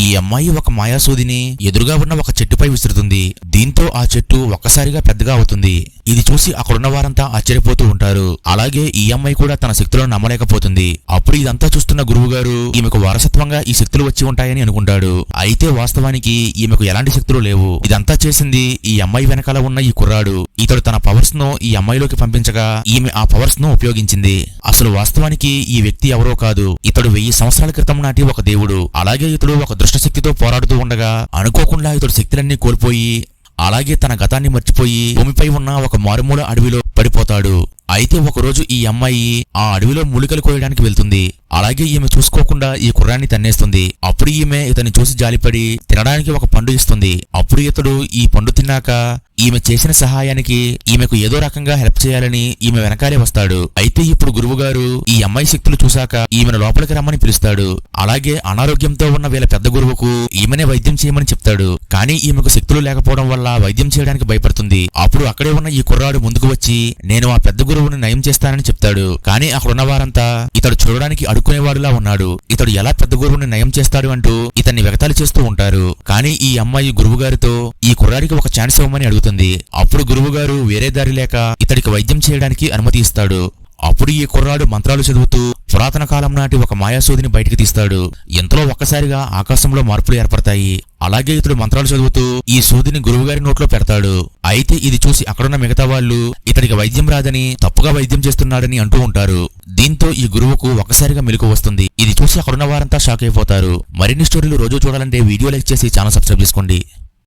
ఈ అమ్మాయి ఒక మాయాసూదిని ఎదురుగా ఉన్న ఒక చెట్టుపై విసురుతుంది. దీంతో ఆ చెట్టు ఒక్కసారిగా పెద్దగా అవుతుంది. ఇది చూసి అక్కడున్న వారంతా ఆశ్చర్యపోతూ ఉంటారు. అలాగే ఈ అమ్మాయి కూడా తన శక్తులను నమ్మలేకపోతుంది. అప్పుడు ఇదంతా చూస్తున్న గురువుగారు ఈమెకు వారసత్వంగా ఈ శక్తులు వచ్చి ఉంటాయని అనుకుంటాడు. అయితే వాస్తవానికి ఈమెకు ఎలాంటి శక్తులు లేవు. ఇదంతా చేసింది ఈ అమ్మాయి వెనకాల ఉన్న ఈ కుర్రాడు. ఇతడు తన పవర్స్ ను ఈ అమ్మాయిలోకి పంపించగా ఈమె ఆ పవర్స్ ను ఉపయోగించింది. అసలు వాస్తవానికి ఈ వ్యక్తి ఎవరో కాదు. ఇతడు 1000 సంవత్సరాల క్రితం నాటి ఒక దేవుడు. అలాగే ఇతడు ఒక దుష్టశక్తితో పోరాడుతూ ఉండగా అనుకోకుండా ఇతడు శక్తులన్నీ కోల్పోయి అలాగే తన గతాన్ని మర్చిపోయి భూమిపై ఉన్న ఒక మారుమూల అడవిలో పడిపోతాడు. అయితే ఒకరోజు ఈ అమ్మాయి ఆ అడవిలో మూలికలు కోయడానికి వెళ్తుంది. అలాగే ఈమె చూసుకోకుండా ఈ కుర్రాన్ని తన్నేస్తుంది. అప్పుడు ఈమె ఇతన్ని చూసి జాలిపడి తినడానికి ఒక పండు ఇస్తుంది. అప్పుడు ఇతడు ఈ పండు తిన్నాక ఈమె చేసిన సహాయానికి ఈమెకు ఏదో రకంగా హెల్ప్ చేయాలని ఈమె వెనకాలే వస్తాడు. అయితే ఇప్పుడు గురువుగారు ఈ అమ్మాయి శక్తులు చూశాక ఈమెను లోపలికి రమ్మని పిలుస్తాడు. అలాగే అనారోగ్యంతో ఉన్న వీళ్ళ పెద్ద గురువుకు ఈమెనే వైద్యం చేయమని చెప్తాడు. కానీ ఈమెకు శక్తులు లేకపోవడం వల్ల వైద్యం చేయడానికి భయపడుతుంది. అప్పుడు అక్కడే ఉన్న ఈ కుర్రాడు ముందుకు వచ్చి నేను ఆ పెద్ద గురువుని నయం చేస్తానని చెప్తాడు. కానీ అక్కడున్న వారంతా ఇతడు చూడడానికి అడుక్కునేవాడులా ఉన్నాడు. ఇతడు ఎలా పెద్ద గురువుని నయం చేస్తాడు అంటూ ఇతన్ని వెగతాళి చేస్తూ ఉంటారు. కానీ ఈ అమ్మాయి గురువుగారితో ఈ కుర్రాడికి ఒక ఛాన్స్ ఇవ్వమని అడుగుతుంది. అప్పుడు గురువుగారు వేరే దారి లేక ఇతడికి వైద్యం చేయడానికి అనుమతి ఇస్తాడు. అప్పుడు ఈ కుర్రాడు మంత్రాలు చదువుతూ పురాతన కాలం నాటి ఒక మాయాసూదిని బయటికి తీస్తాడు. ఇంతలో ఒక్కసారిగా ఆకాశంలో మార్పులు ఏర్పడతాయి. అలాగే ఇతడు మంత్రాలు చదువుతూ ఈ సూదిని గురువుగారి నోట్లో పెడతాడు. అయితే ఇది చూసి అక్కడున్న మిగతా వాళ్ళు ఇతడికి వైద్యం రాదని తప్పుగా వైద్యం చేస్తున్నాడని అంటూ ఉంటారు. దీంతో ఈ గురువుకు ఒక్కసారిగా మెలకువ వస్తుంది. ఇది చూసి అక్కడున్న వారంతా షాక్ అయిపోతారు. మరిన్ని స్టోరీలు రోజు చూడాలంటే వీడియో లైక్ చేసి ఛానల్ సబ్స్క్రైబ్ చేసుకోండి.